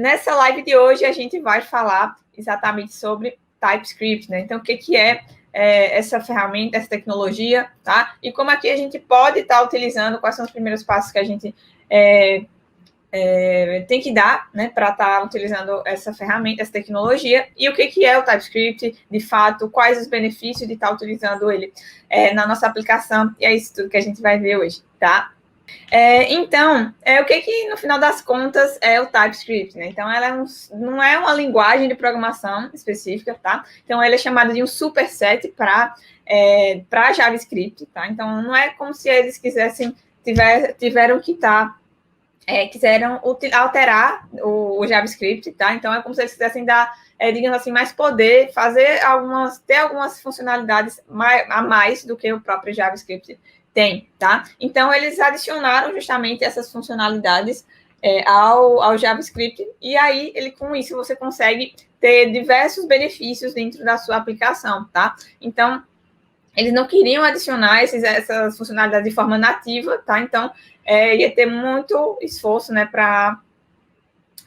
nessa live de hoje a gente vai falar exatamente sobre TypeScript, né? Então, o que é essa ferramenta, essa tecnologia, tá? E como aqui a gente pode estar utilizando, quais são os primeiros passos que a gente tem que dar, né, para estar utilizando essa ferramenta, essa tecnologia, e o que é o TypeScript, de fato, quais os benefícios de estar utilizando ele na nossa aplicação, e é isso tudo que a gente vai ver hoje, tá? Então, o que no final das contas é o TypeScript, né? Então, ela não é uma linguagem de programação específica, tá? Então, ele é chamado de um superset para JavaScript, tá? Então, não é como se eles tiveram que estar quiseram alterar o JavaScript, tá? Então, é como se eles quisessem dar, digamos assim, mais poder, ter algumas funcionalidades a mais do que o próprio JavaScript tem, tá? Então, eles adicionaram justamente essas funcionalidades ao JavaScript, e aí, com isso, você consegue ter diversos benefícios dentro da sua aplicação, tá? Então, eles não queriam adicionar essas funcionalidades de forma nativa, tá? Então, ia ter muito esforço, né, para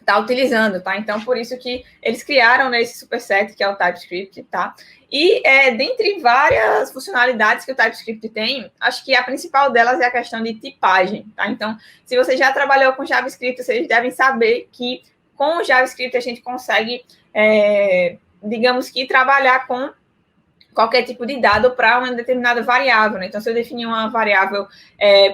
estar utilizando, tá? Então, por isso que eles criaram, né, esse superset, que é o TypeScript, tá? E, dentre várias funcionalidades que o TypeScript tem, acho que a principal delas é a questão de tipagem, tá? Então, se você já trabalhou com JavaScript, vocês devem saber que com o JavaScript a gente consegue, digamos que, trabalhar com qualquer tipo de dado para uma determinada variável, né? Então, se eu definir uma variável,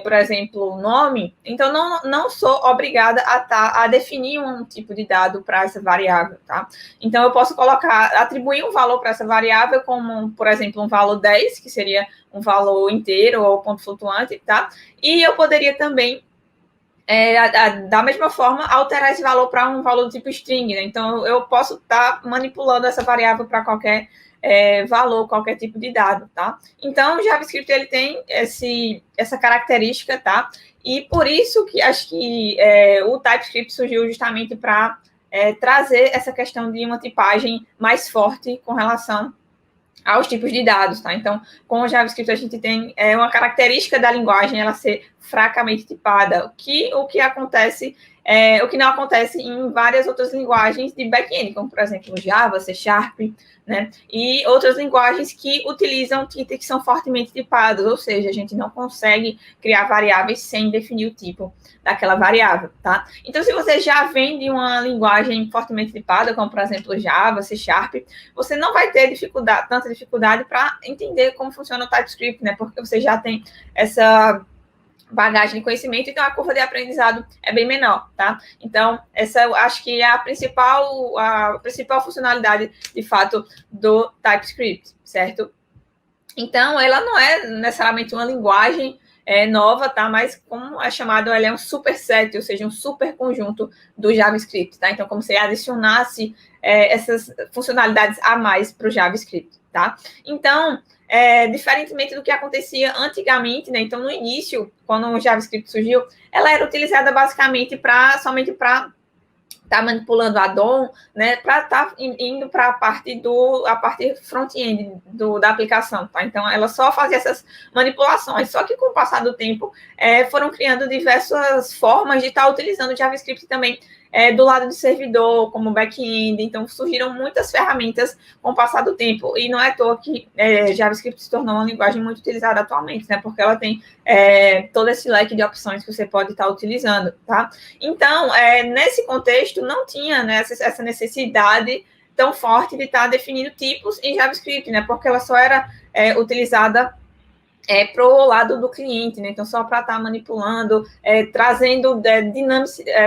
por exemplo, nome, então não sou obrigada a definir um tipo de dado para essa variável, tá? Então, eu posso atribuir um valor para essa variável como, por exemplo, um valor 10, que seria um valor inteiro ou ponto flutuante, tá? E eu poderia também da mesma forma, alterar esse valor para um valor do tipo string, né? Então, eu posso estar manipulando essa variável para qualquer valor, qualquer tipo de dado, tá? Então, o JavaScript, ele tem essa característica, tá? E por isso que acho que o TypeScript surgiu justamente para trazer essa questão de uma tipagem mais forte com relação aos tipos de dados, tá? Então, com o JavaScript a gente tem uma característica da linguagem ela ser fracamente tipada, o que acontece, o que não acontece em várias outras linguagens de back-end, como, por exemplo, Java, C Sharp, né? E outras linguagens que utilizam que são fortemente tipadas, ou seja, a gente não consegue criar variáveis sem definir o tipo daquela variável, tá? Então, se você já vem de uma linguagem fortemente tipada, como, por exemplo, Java, C Sharp, você não vai ter tanta dificuldade para entender como funciona o TypeScript, né? Porque você já tem essa bagagem de conhecimento, então a curva de aprendizado é bem menor, tá? Então, essa eu acho que é a principal funcionalidade, de fato, do TypeScript, certo? Então, ela não é necessariamente uma linguagem nova, tá? Mas como é chamado, ela é um superset, ou seja, um super conjunto do JavaScript, tá? Então, como se adicionasse essas funcionalidades a mais para o JavaScript, tá? Então, diferentemente do que acontecia antigamente, né? Então, no início, quando o JavaScript surgiu, ela era utilizada basicamente somente para tá manipulando a DOM, né, para estar indo para a parte front-end da aplicação, tá? Então, ela só fazia essas manipulações, só que com o passar do tempo, foram criando diversas formas de estar utilizando o JavaScript também do lado do servidor, como back-end, então surgiram muitas ferramentas com o passar do tempo, e não é à toa que JavaScript se tornou uma linguagem muito utilizada atualmente, né, porque ela tem todo esse leque de opções que você pode estar utilizando, tá? Então, nesse contexto, não tinha, né, essa necessidade tão forte de estar definindo tipos em JavaScript, né, porque ela só era utilizada para o lado do cliente, né? Então, só para estar manipulando, trazendo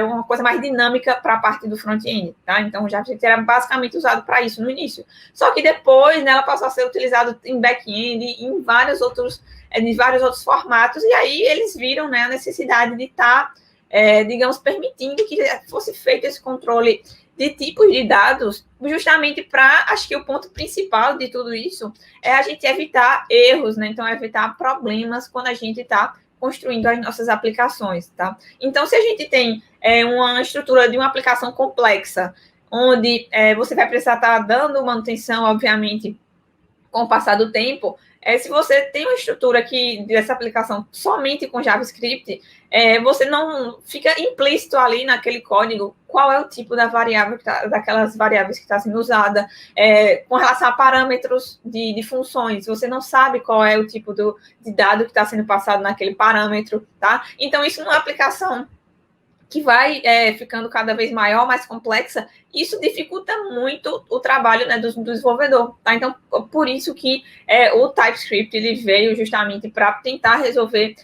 uma coisa mais dinâmica para a parte do front-end, tá? Então, o JavaScript era basicamente usado para isso no início. Só que depois, né, ela passou a ser utilizado em back-end, em vários outros formatos, e aí eles viram, né, a necessidade de estar, digamos, permitindo que fosse feito esse controle de tipos de dados, justamente para, acho que o ponto principal de tudo isso é a gente evitar erros, né? Então, evitar problemas quando a gente está construindo as nossas aplicações, tá? Então, se a gente tem uma estrutura de uma aplicação complexa, onde você vai precisar estar dando manutenção, obviamente, com o passar do tempo, se você tem uma estrutura dessa aplicação somente com JavaScript, você não fica implícito ali naquele código qual é o tipo da variável, daquelas variáveis que está sendo usada, com relação a parâmetros de funções, você não sabe qual é o tipo de dado que está sendo passado naquele parâmetro, tá? Então, isso numa aplicação que vai ficando cada vez maior, mais complexa, isso dificulta muito o trabalho, né, do desenvolvedor, tá? Então, por isso que o TypeScript ele veio justamente para tentar resolver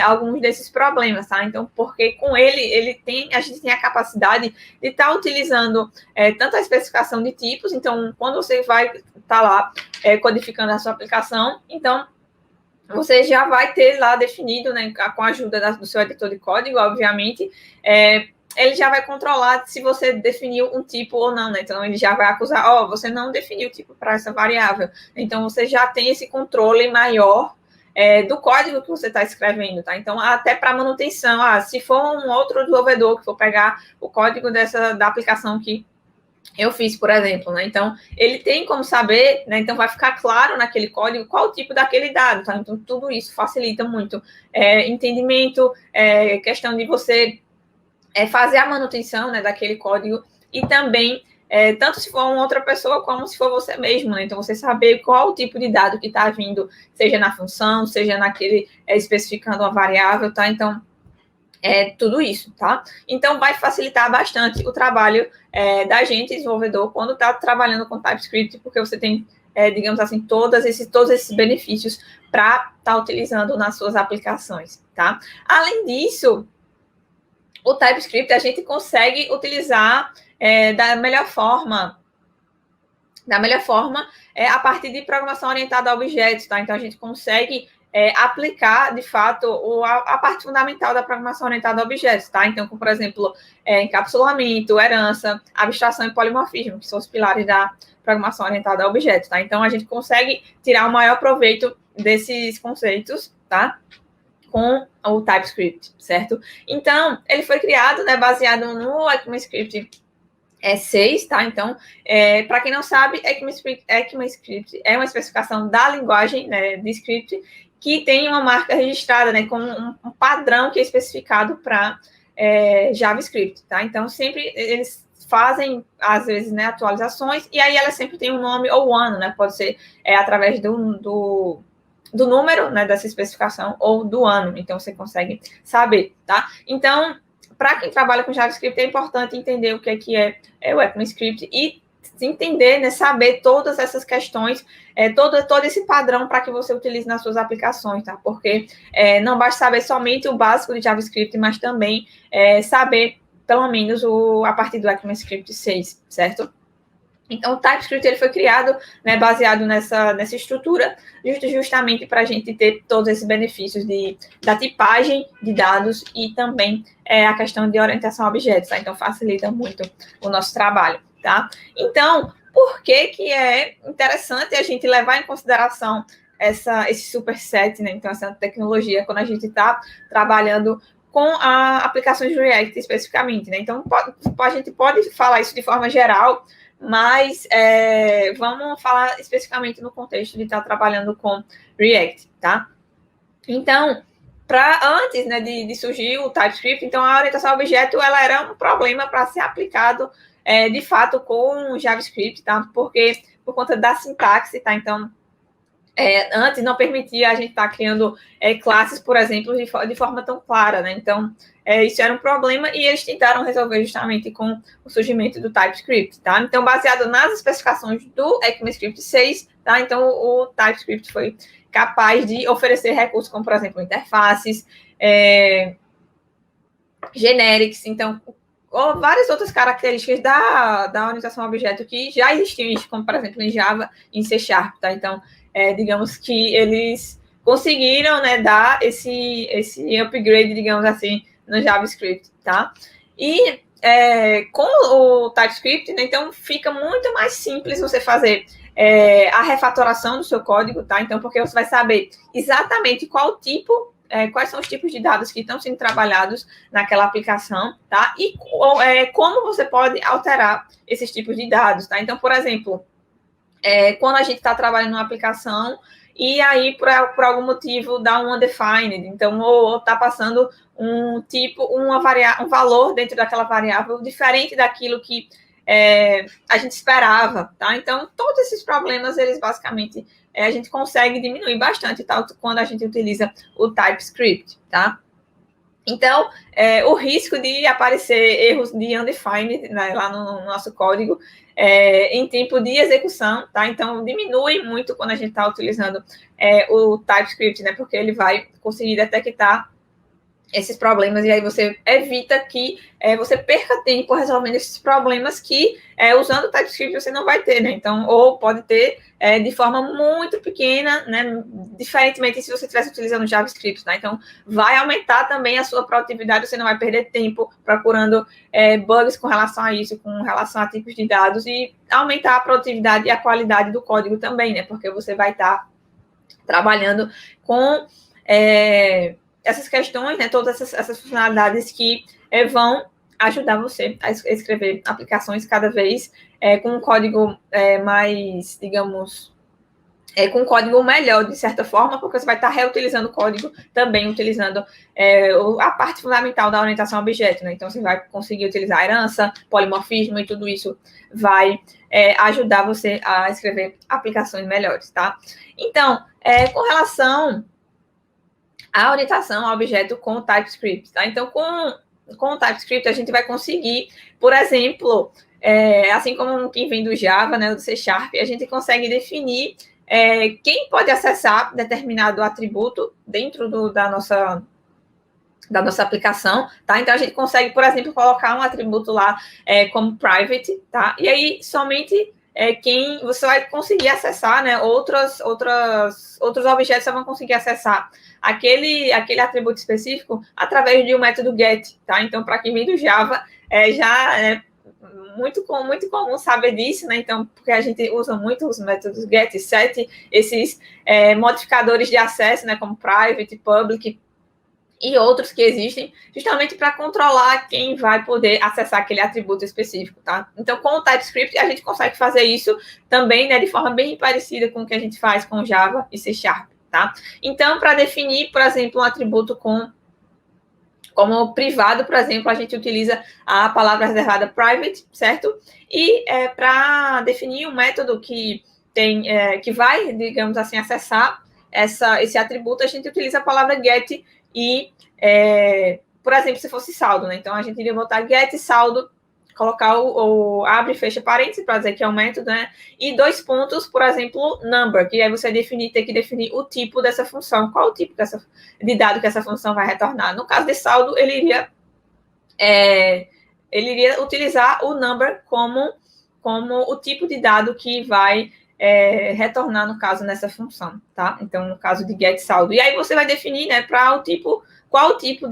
alguns desses problemas, tá? Então, porque com a gente tem a capacidade de estar utilizando tanto a especificação de tipos, então, quando você vai estar lá codificando a sua aplicação, então, você já vai ter lá definido, né, com a ajuda do seu editor de código, obviamente, ele já vai controlar se você definiu um tipo ou não, né? Então, ele já vai acusar, você não definiu o tipo para essa variável. Então, você já tem esse controle maior do código que você está escrevendo, tá? Então, até para manutenção, se for um outro desenvolvedor que for pegar o código da aplicação que eu fiz, por exemplo, né? Então, ele tem como saber, né? Então, vai ficar claro naquele código qual o tipo daquele dado, tá? Então, tudo isso facilita muito entendimento, questão de você fazer a manutenção, né, daquele código e também, tanto se for uma outra pessoa, como se for você mesmo, né? Então, você saber qual o tipo de dado que está vindo, seja na função, seja naquele especificando uma variável, tá? Então, tudo isso, tá? Então, vai facilitar bastante o trabalho da gente, desenvolvedor, quando está trabalhando com TypeScript, porque você tem, digamos assim, todos esses benefícios para estar utilizando nas suas aplicações, tá? Além disso, o TypeScript a gente consegue utilizar da melhor forma a partir de programação orientada a objetos, tá? Então, a gente consegue aplicar, de fato, a parte fundamental da programação orientada a objetos, tá? Então, como, por exemplo, encapsulamento, herança, abstração e polimorfismo, que são os pilares da programação orientada a objetos, tá? Então, a gente consegue tirar o maior proveito desses conceitos, tá? Com o TypeScript, certo? Então, ele foi criado, né, baseado no ECMAScript 6, tá? Então, para quem não sabe, ECMAScript é uma especificação da linguagem, né, de script, que tem uma marca registrada, né, com um padrão que é especificado para JavaScript, tá? Então, sempre eles fazem, às vezes, né, atualizações, e aí ela sempre tem um nome ou um ano, né? Pode ser através do número, né, dessa especificação ou do ano, então você consegue saber, tá? Então, para quem trabalha com JavaScript, é importante entender o que é o ECMAScript e entender, né, saber todas essas questões, todo esse padrão para que você utilize nas suas aplicações, tá? Porque não basta saber somente o básico de JavaScript, mas também saber, pelo menos, a partir do ECMAScript 6, certo? Então, o TypeScript ele foi criado, né, baseado nessa estrutura, justamente para a gente ter todos esses benefícios da tipagem de dados e também a questão de orientação a objetos, tá? Então, facilita muito o nosso trabalho, tá? Então, por que é interessante a gente levar em consideração esse superset, né? Então, essa tecnologia, quando a gente está trabalhando com aplicações de React especificamente, né? Então, a gente pode falar isso de forma geral, mas vamos falar especificamente no contexto de estar trabalhando com React, tá? Então, antes, né, de surgir o TypeScript, então a orientação a objeto ela era um problema para ser aplicado de fato com JavaScript, tá? Porque por conta da sintaxe, tá? Então, antes não permitia a gente estar criando classes, por exemplo, de forma tão clara, né? Então, isso era um problema e eles tentaram resolver justamente com o surgimento do TypeScript, tá? Então, baseado nas especificações do ECMAScript 6, tá? Então, o TypeScript foi capaz de oferecer recursos como, por exemplo, interfaces, generics, então, ou várias outras características da orientação a objeto que já existiam, como, por exemplo, em Java e em C#, tá? Então, digamos que eles conseguiram, né, dar esse upgrade, digamos assim, no JavaScript, tá? E com o TypeScript, né, então fica muito mais simples você fazer a refatoração do seu código, tá? Então, porque você vai saber exatamente quais são os tipos de dados que estão sendo trabalhados naquela aplicação, tá? E como você pode alterar esses tipos de dados, tá? Então, por exemplo, quando a gente está trabalhando numa aplicação e aí, por algum motivo, dá um undefined. Então, ou está passando um tipo, um valor dentro daquela variável diferente daquilo que a gente esperava, tá? Então, todos esses problemas, eles basicamente, a gente consegue diminuir bastante, tá? Quando a gente utiliza o TypeScript, tá? Então, o risco de aparecer erros de undefined, né, lá no nosso código em tempo de execução, tá? Então, diminui muito quando a gente está utilizando o TypeScript, né? Porque ele vai conseguir detectar esses problemas, e aí você evita que você perca tempo resolvendo esses problemas que, usando o TypeScript, você não vai ter, né? Então, ou pode ter de forma muito pequena, né? Diferentemente se você estivesse utilizando JavaScript, tá? Então, vai aumentar também a sua produtividade, você não vai perder tempo procurando bugs com relação a isso, com relação a tipos de dados, e aumentar a produtividade e a qualidade do código também, né? Porque você vai estar trabalhando com essas questões, né, todas essas funcionalidades que vão ajudar você a escrever aplicações cada vez com um código mais, digamos, com um código melhor, de certa forma, porque você vai estar reutilizando o código, também utilizando a parte fundamental da orientação a objeto, né? Então, você vai conseguir utilizar herança, polimorfismo e tudo isso vai ajudar você a escrever aplicações melhores, tá? Então, com relação a orientação a objeto com o TypeScript, tá? Então, com o TypeScript, a gente vai conseguir, por exemplo, assim como quem vem do Java, né, do C#, a gente consegue definir quem pode acessar determinado atributo dentro da nossa aplicação, tá? Então, a gente consegue, por exemplo, colocar um atributo lá como private, tá? E aí, somente quem você vai conseguir acessar, né? Outros objetos só vão conseguir acessar aquele atributo específico através de um método get, tá? Então, para quem vem do Java, já é muito comum saber disso, né? Então, porque a gente usa muito os métodos get, set, esses modificadores de acesso, né? Como private, public e outros que existem, justamente para controlar quem vai poder acessar aquele atributo específico, tá? Então, com o TypeScript, a gente consegue fazer isso também, né, de forma bem parecida com o que a gente faz com Java e C#, tá? Então, para definir, por exemplo, um atributo como privado, por exemplo, a gente utiliza a palavra reservada private, certo? E para definir um método que vai, digamos assim, acessar esse atributo, a gente utiliza a palavra get e, por exemplo, se fosse saldo, né? Então, a gente iria botar get saldo, colocar o abre e fecha parênteses para dizer que é um método, né? E 2 pontos, por exemplo, number, que aí você tem que definir o tipo dessa função, qual o tipo de dado que essa função vai retornar. No caso de saldo, ele iria utilizar o number como o tipo de dado que vai retornar, no caso, nessa função, tá? Então, no caso de get saldo. E aí você vai definir, né, para qual o tipo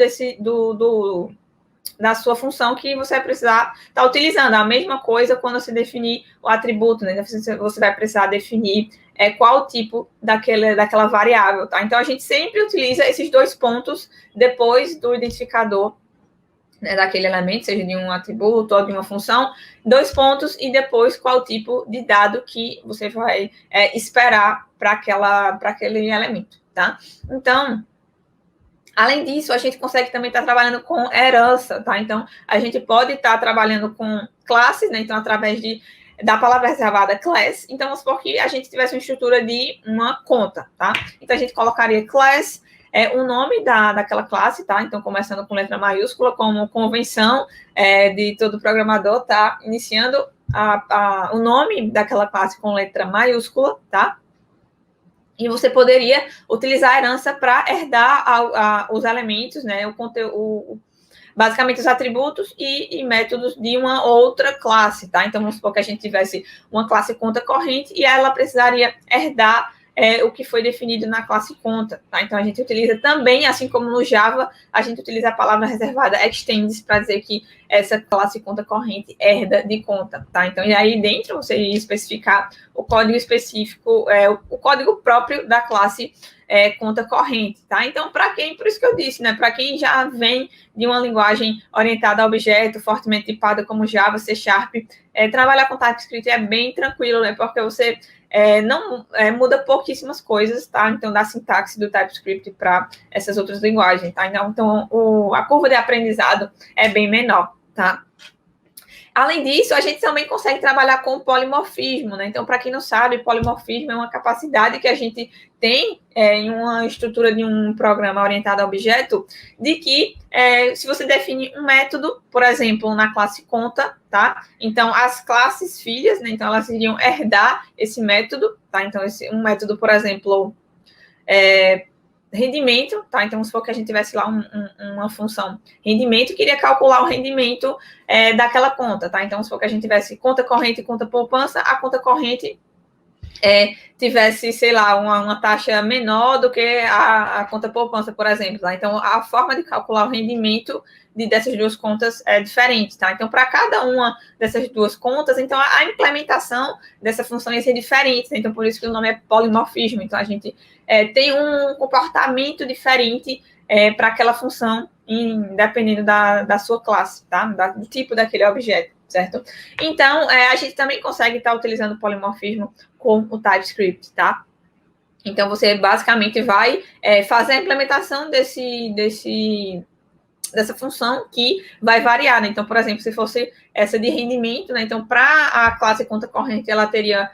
da sua função que você vai precisar estar utilizando. A mesma coisa quando você definir o atributo, né? Você vai precisar definir qual o tipo daquela variável, tá? Então, a gente sempre utiliza esses 2 pontos depois do identificador, né, daquele elemento, seja de um atributo ou de uma função, 2 pontos e depois qual tipo de dado que você vai esperar para aquele elemento, tá? Então, além disso, a gente consegue também estar trabalhando com herança, tá? Então, a gente pode estar trabalhando com classes, né? Então, através da palavra reservada class. Então, vamos supor que a gente tivesse uma estrutura de uma conta, tá? Então, a gente colocaria class, o nome daquela classe, tá? Então, começando com letra maiúscula, como convenção de todo programador, tá? Iniciando o nome daquela classe com letra maiúscula, tá? E você poderia utilizar a herança para herdar os elementos, né? Basicamente os atributos e métodos de uma outra classe, tá? Então, vamos supor que a gente tivesse uma classe conta corrente e ela precisaria herdar o que foi definido na classe conta, tá? Então, a gente utiliza também, assim como no Java, a gente utiliza a palavra reservada extends para dizer que essa classe conta corrente herda de conta, tá? Então, e aí dentro você ia especificar o código específico, o código próprio da classe conta corrente, tá? Então, por isso que eu disse, né? Para quem já vem de uma linguagem orientada a objeto, fortemente tipada como Java, C#, trabalhar com TypeScript é bem tranquilo, né? Porque você não muda pouquíssimas coisas, tá? Então, da sintaxe do TypeScript para essas outras linguagens, tá? Então a curva de aprendizado é bem menor, tá? Além disso, a gente também consegue trabalhar com polimorfismo, né? Então, para quem não sabe, polimorfismo é uma capacidade que a gente tem em uma estrutura de um programa orientado a objeto, de que se você define um método, por exemplo, na classe conta, tá? Então, as classes filhas, né? Então, elas iriam herdar esse método, tá? Então, um método, por exemplo, rendimento, tá? Então, se for que a gente tivesse lá uma função rendimento, queria calcular o rendimento daquela conta, tá? Então, se for que a gente tivesse conta corrente e conta poupança, a conta corrente tivesse, sei lá, uma taxa menor do que a conta poupança, por exemplo, tá? Então, a forma de calcular o rendimento dessas duas contas é diferente, tá? Então, para cada uma dessas duas contas, então, a implementação dessa função ia ser diferente, né? Então, por isso que o nome é polimorfismo. Então, a gente tem um comportamento diferente para aquela função, dependendo da sua classe, tá? Do tipo daquele objeto, certo? Então, a gente também consegue estar utilizando o polimorfismo com o TypeScript, tá? Então, você basicamente vai fazer a implementação dessa função que vai variar, né? Então, por exemplo, se fosse essa de rendimento, né? Então, para a classe conta corrente, ela teria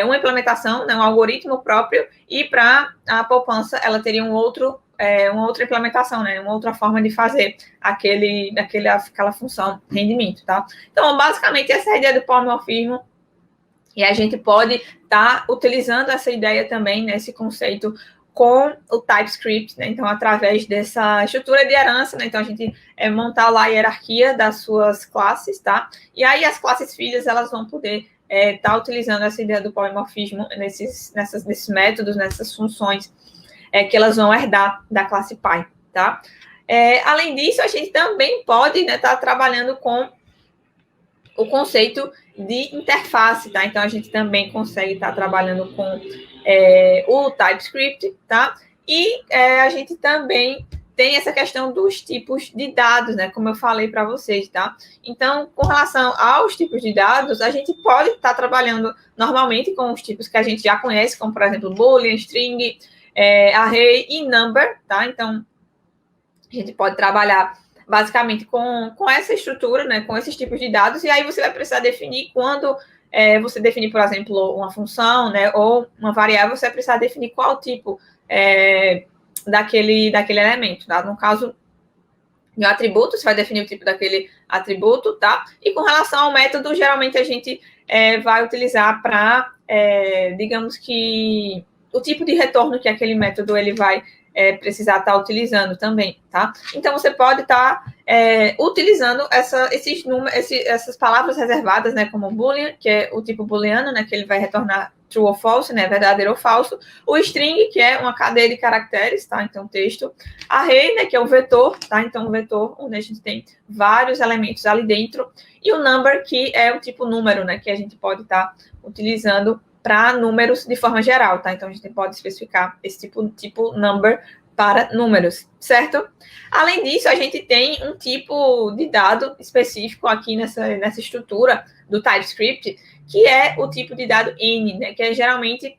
uma implementação, né? Um algoritmo próprio, e para a poupança, ela teria uma outra implementação, né? Uma outra forma de fazer aquela função rendimento, tá? Então, basicamente, essa é a ideia do polimorfismo, e a gente pode estar utilizando essa ideia também, né? Esse conceito com o TypeScript, né? Então, através dessa estrutura de herança, né? Então, a gente montar lá a hierarquia das suas classes, tá? E aí, as classes filhas, elas vão poder estar utilizando essa ideia do polimorfismo nesses métodos, nessas funções que elas vão herdar da classe pai, tá? Além disso, a gente também pode estar trabalhando com o conceito de interface, tá? Então, a gente também consegue estar trabalhando com o TypeScript, tá? E a gente também tem essa questão dos tipos de dados, né? Como eu falei para vocês, tá? Então, com relação aos tipos de dados, a gente pode estar trabalhando normalmente com os tipos que a gente já conhece, como, por exemplo, Boolean, String, Array e Number, tá? Então, a gente pode trabalhar basicamente com essa estrutura, né, com esses tipos de dados, e aí você vai precisar definir quando você definir, por exemplo, uma função, né, ou uma variável, você vai precisar definir qual tipo daquele elemento, tá? No caso de um atributo, você vai definir o tipo daquele atributo, tá? E com relação ao método, geralmente a gente vai utilizar para, digamos que, o tipo de retorno que aquele método ele vai precisar estar utilizando também, tá? Então, você pode estar utilizando essas palavras reservadas, né, como Boolean, que é o tipo booleano, né, que ele vai retornar true ou false, né, verdadeiro ou falso. O string, que é uma cadeia de caracteres, tá? Então, texto. Array, né, que é o vetor, tá? Então, o vetor, onde a gente tem vários elementos ali dentro. E o number, que é o tipo número, né, que a gente pode estar utilizando para números de forma geral, tá? Então, a gente pode especificar esse tipo number para números, certo? Além disso, a gente tem um tipo de dado específico aqui nessa estrutura do TypeScript, que é o tipo de dado N, né? Que é geralmente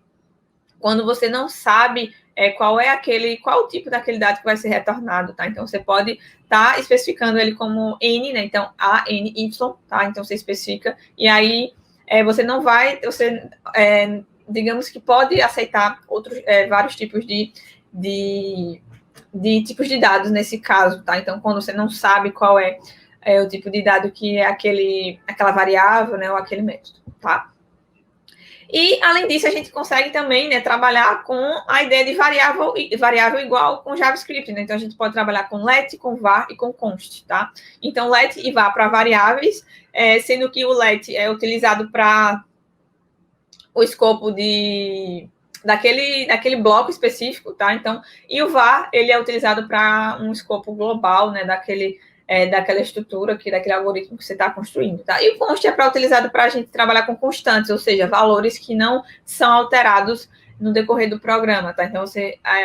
quando você não sabe qual o tipo daquele dado que vai ser retornado, tá? Então, você pode estar especificando ele como N, né? Então, ANY, tá? Então, você especifica, e aí digamos que pode aceitar vários tipos de tipos de dados nesse caso, tá? Então, quando você não sabe qual é o tipo de dado que é aquela variável, né, ou aquele método, tá? E, além disso, a gente consegue também, né, trabalhar com a ideia de variável igual com JavaScript, né? Então, a gente pode trabalhar com let, com var e com const, tá? Então, let e var para variáveis, sendo que o let é utilizado para o escopo daquele bloco específico, tá? Então, e o var, ele é utilizado para um escopo global, né, daquela estrutura, daquele algoritmo que você está construindo, tá? E o const é utilizado para a gente trabalhar com constantes, ou seja, valores que não são alterados no decorrer do programa, tá? Então,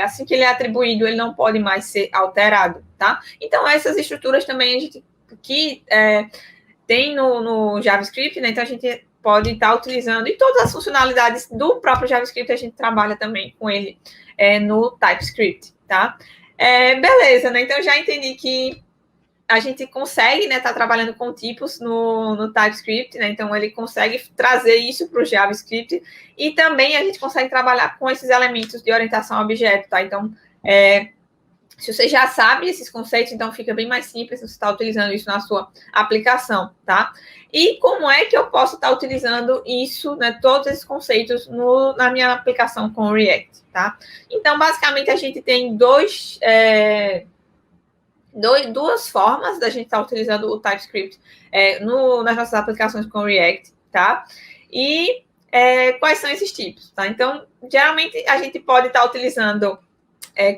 assim que ele é atribuído, ele não pode mais ser alterado, tá? Então, essas estruturas também a gente tem no JavaScript, né? Então, a gente pode estar utilizando, e todas as funcionalidades do próprio JavaScript, a gente trabalha também com ele no TypeScript, tá? Beleza, né? Então, já entendi que a gente consegue, né, estar trabalhando com tipos no TypeScript, né? Então, ele consegue trazer isso para o JavaScript e também a gente consegue trabalhar com esses elementos de orientação a objeto, tá? Então, se você já sabe esses conceitos, então fica bem mais simples você estar utilizando isso na sua aplicação, tá? E como é que eu posso estar utilizando isso, né, todos esses conceitos na minha aplicação com o React, tá? Então, basicamente, a gente tem duas formas da gente estar utilizando o TypeScript nas nossas aplicações com o React, tá? E quais são esses tipos, tá? Então, geralmente, a gente pode estar utilizando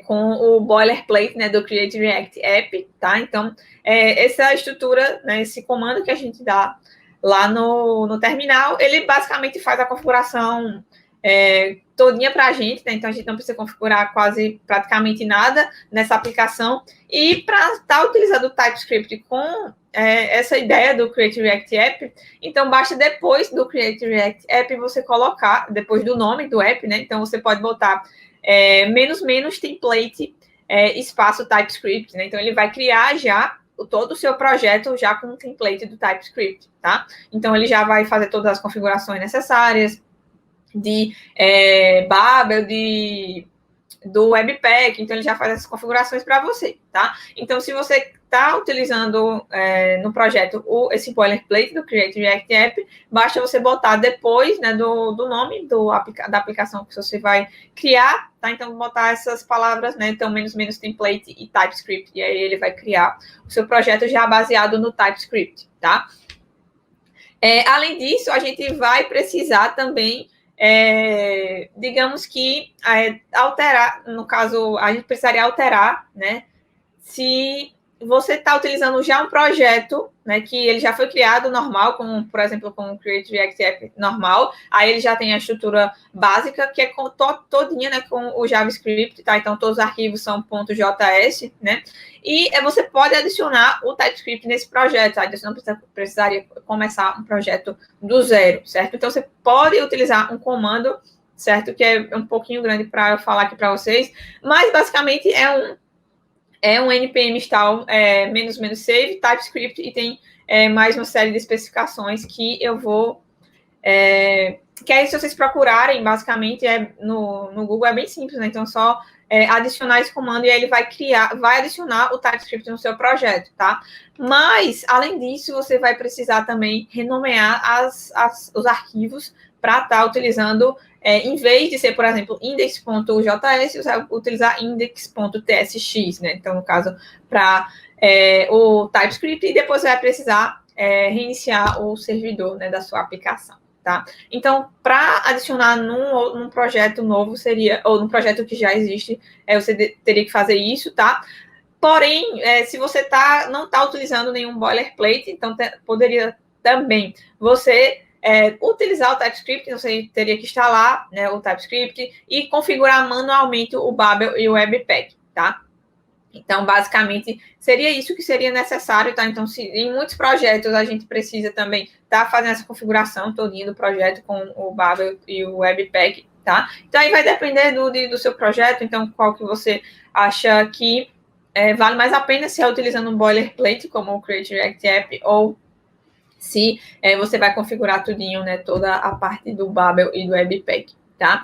com o boilerplate, né, do Create React App, tá? Então, essa estrutura, né, esse comando que a gente dá lá no terminal, ele basicamente faz a configuração todinha para a gente, né? Então, a gente não precisa configurar praticamente nada nessa aplicação. E para estar utilizando o TypeScript com essa ideia do Create React App, então basta depois do Create React App você colocar, depois do nome do app, né? Então, você pode botar menos template espaço TypeScript, né? Então, ele vai criar já todo o seu projeto já com um template do TypeScript, tá? Então, ele já vai fazer todas as configurações necessárias de Babel, do Webpack, então ele já faz essas configurações para você, tá? Então, se você está utilizando no projeto esse boilerplate do Create React App, basta você botar depois, né, do nome da aplicação que você vai criar, tá? Então, botar essas palavras, né, então, menos template e TypeScript, e aí ele vai criar o seu projeto já baseado no TypeScript, tá? Além disso, a gente vai precisar também digamos que alterar, no caso, a gente precisaria alterar, né? Se você está utilizando já um projeto, né, que ele já foi criado normal, como, por exemplo, com o Create React App normal, aí ele já tem a estrutura básica, que é todinha, né, com o JavaScript, tá? Então, todos os arquivos são .js, né? E você pode adicionar o TypeScript nesse projeto, tá? Então, você não precisaria começar um projeto do zero, certo? Então, você pode utilizar um comando, certo? Que é um pouquinho grande para eu falar aqui para vocês, mas, basicamente, é um npm install --save TypeScript e tem mais uma série de especificações que eu vou... que aí, se vocês procurarem, basicamente, no Google é bem simples, né? Então, só adicionar esse comando e aí ele vai adicionar o TypeScript no seu projeto, tá? Mas, além disso, você vai precisar também renomear os arquivos para estar utilizando, em vez de ser, por exemplo, index.js, você vai utilizar index.tsx, né? Então, no caso, para o TypeScript, e depois você vai precisar reiniciar o servidor, né, da sua aplicação, tá? Então, para adicionar num projeto novo ou num projeto que já existe, você teria que fazer isso, tá? Porém, se você não está utilizando nenhum boilerplate, então poderia também você utilizar o TypeScript, você teria que instalar, né, o TypeScript e configurar manualmente o Babel e o Webpack, tá? Então, basicamente, seria isso que seria necessário, tá? Então, em muitos projetos a gente precisa também estar fazendo essa configuração todinha do projeto com o Babel e o Webpack, tá? Então, aí vai depender do seu projeto, então, qual que você acha que vale mais a pena, se é utilizando um boilerplate, como o Create React App, ou se você vai configurar tudinho, né, toda a parte do Babel e do Webpack, tá?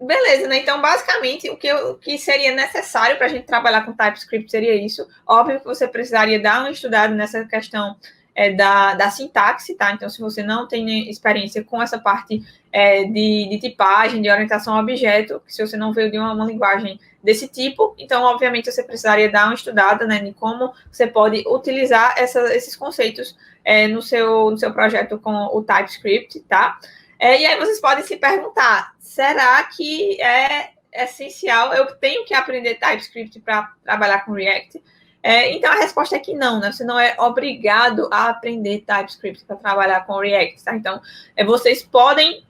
Beleza, né? Então, basicamente, o que seria necessário para a gente trabalhar com TypeScript seria isso. Óbvio que você precisaria dar uma estudada nessa questão da sintaxe, tá? Então, se você não tem experiência com essa parte de tipagem, de orientação a objeto, se você não veio de uma linguagem desse tipo, então, obviamente, você precisaria dar uma estudada, né, em como você pode utilizar esses conceitos no seu projeto com o TypeScript, tá? E aí vocês podem se perguntar, será que é essencial, eu tenho que aprender TypeScript para trabalhar com React? Então, a resposta é que não, né? Você não é obrigado a aprender TypeScript para trabalhar com React, tá? Então, vocês podem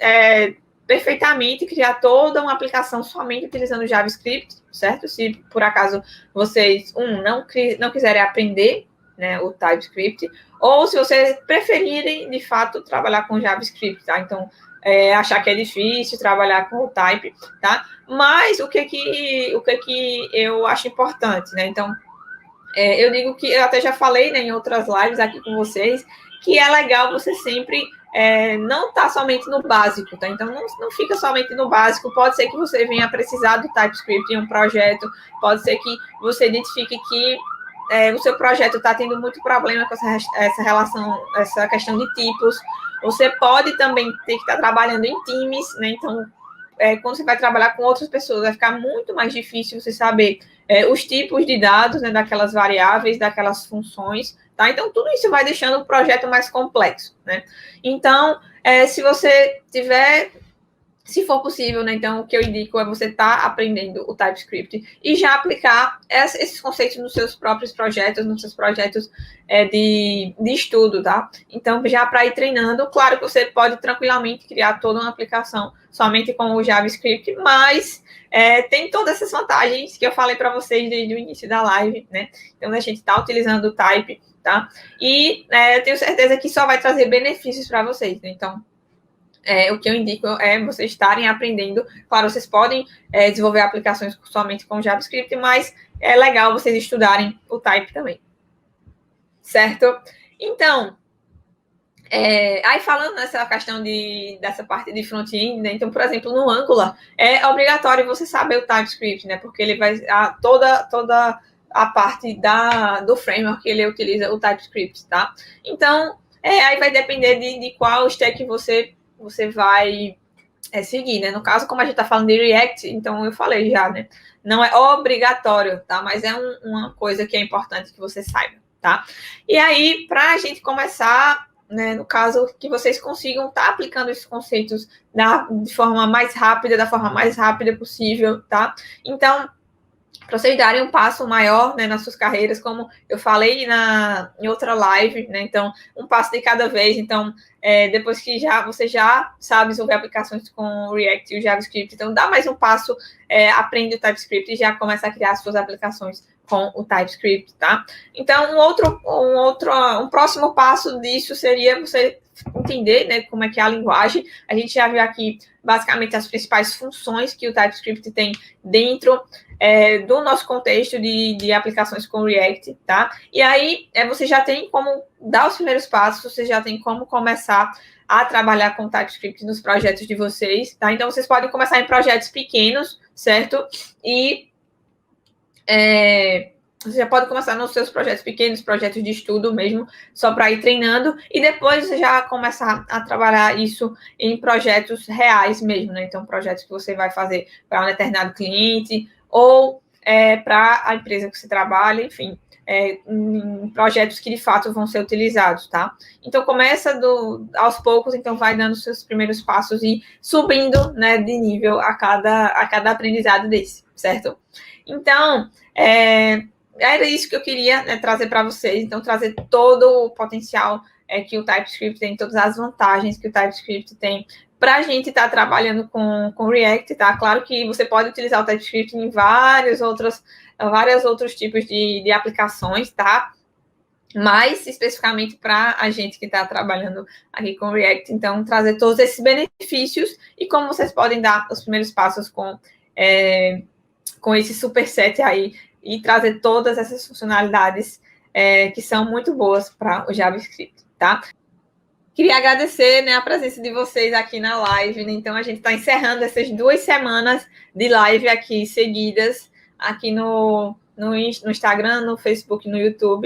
perfeitamente criar toda uma aplicação somente utilizando JavaScript, certo? Se, por acaso, vocês, não quiserem aprender né, o TypeScript, ou se vocês preferirem, de fato, trabalhar com JavaScript, tá? Então, achar que é difícil trabalhar com o Type, tá? Mas o que eu acho importante, né? Então, eu digo que, eu até já falei, né, em outras lives aqui com vocês, que é legal você sempre não estar somente no básico, tá? Então, não fica somente no básico. Pode ser que você venha precisar do TypeScript em um projeto, pode ser que você identifique que o seu projeto está tendo muito problema com essa relação, essa questão de tipos. Você pode também ter que estar trabalhando em times, né? Então, quando você vai trabalhar com outras pessoas, vai ficar muito mais difícil você saber os tipos de dados, né, daquelas variáveis, daquelas funções, tá? Então, tudo isso vai deixando o projeto mais complexo, né? Então, se você tiver, se for possível, né, então, o que eu indico é você estar aprendendo o TypeScript e já aplicar esses conceitos nos seus próprios projetos, nos seus projetos de estudo, tá? Então, já para ir treinando, claro que você pode tranquilamente criar toda uma aplicação somente com o JavaScript, mas tem todas essas vantagens que eu falei para vocês desde o início da live, né? Então, a gente está utilizando o Type, tá? E eu tenho certeza que só vai trazer benefícios para vocês, né? Então, o que eu indico é vocês estarem aprendendo. Claro, vocês podem desenvolver aplicações somente com JavaScript, mas é legal vocês estudarem o Type também. Certo? Então, aí falando nessa questão dessa parte de front-end, né? Então, por exemplo, no Angular, é obrigatório você saber o TypeScript, né? Porque ele vai toda a parte do framework que ele utiliza o TypeScript, tá? Então, aí vai depender de qual stack você vai seguir, né? No caso, como a gente está falando de React, então eu falei já, né? Não é obrigatório, tá? Mas é uma coisa que é importante que você saiba, tá? E aí, para a gente começar, né? No caso, que vocês consigam estar aplicando esses conceitos de forma mais rápida, da forma mais rápida possível, tá? Então, para vocês darem um passo maior, né, nas suas carreiras, como eu falei em outra live, né? Então, um passo de cada vez. Então, depois que você já sabe desenvolver aplicações com o React e o JavaScript, então dá mais um passo, aprende o TypeScript e já começa a criar as suas aplicações com o TypeScript, tá? Então, um próximo passo disso seria você entender, né, como é que é a linguagem. A gente já viu aqui, basicamente, as principais funções que o TypeScript tem dentro do nosso contexto de aplicações com React, tá? E aí, você já tem como dar os primeiros passos, você já tem como começar a trabalhar com TypeScript nos projetos de vocês, tá? Então, vocês podem começar em projetos pequenos, certo? E você já pode começar nos seus projetos pequenos, projetos de estudo mesmo, só para ir treinando, e depois você já começar a trabalhar isso em projetos reais mesmo, né? Então, projetos que você vai fazer para um determinado cliente, ou para a empresa que você trabalha, enfim, em projetos que de fato vão ser utilizados, tá? Então, começa aos poucos, então vai dando seus primeiros passos e subindo, né, de nível a cada aprendizado desse, certo? Então, era isso que eu queria, né, trazer para vocês. Então, trazer todo o potencial que o TypeScript tem, todas as vantagens que o TypeScript tem para a gente estar trabalhando com React, tá? Claro que você pode utilizar o TypeScript em vários outros tipos de aplicações, tá? Mas, especificamente para a gente que está trabalhando aqui com React, então, trazer todos esses benefícios e como vocês podem dar os primeiros passos com esse superset aí e trazer todas essas funcionalidades que são muito boas para o JavaScript, tá? Queria agradecer, né, a presença de vocês aqui na live, né? Então, a gente está encerrando essas 2 semanas de live aqui seguidas, aqui no Instagram, no Facebook, no YouTube.